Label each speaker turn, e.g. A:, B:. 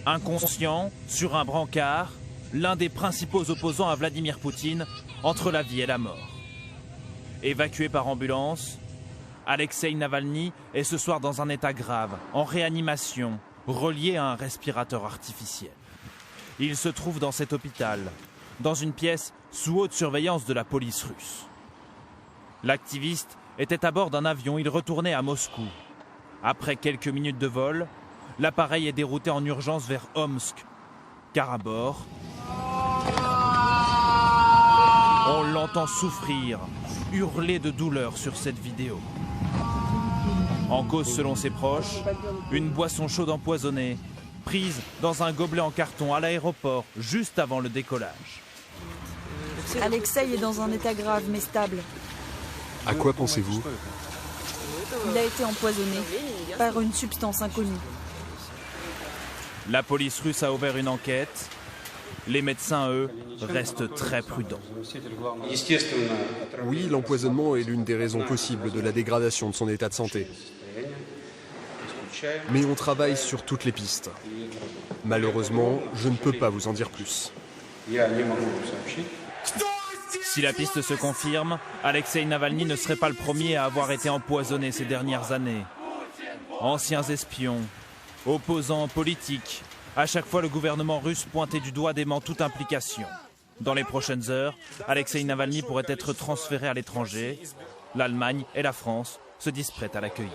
A: Inconscient, sur un brancard, l'un des principaux opposants à Vladimir Poutine, entre la vie et la mort. Évacué par ambulance, Alexeï Navalny est ce soir dans un état grave, en réanimation, relié à un respirateur artificiel. Il se trouve dans cet hôpital, dans une pièce sous haute surveillance de la police russe. L'activiste était à bord d'un avion, il retournait à Moscou. Après quelques minutes de vol, l'appareil est dérouté en urgence vers Omsk, car à bord, on l'entend souffrir, hurler de douleur sur cette vidéo. En cause, selon ses proches, une boisson chaude empoisonnée, prise dans un gobelet en carton à l'aéroport, juste avant le décollage.
B: Alexeï est dans un état grave mais stable.
C: À quoi pensez-vous?
B: Il a été empoisonné par une substance inconnue.
A: La police russe a ouvert une enquête. Les médecins, eux, restent très prudents.
C: Oui, l'empoisonnement est l'une des raisons possibles de la dégradation de son état de santé. Mais on travaille sur toutes les pistes. Malheureusement, je ne peux pas vous en dire plus.
A: Si la piste se confirme, Alexeï Navalny ne serait pas le premier à avoir été empoisonné ces dernières années. Anciens espions, opposants politiques, à chaque fois le gouvernement russe pointait du doigt dément toute implication. Dans les prochaines heures, Alexeï Navalny pourrait être transféré à l'étranger. L'Allemagne et la France se disent prêtes à l'accueillir.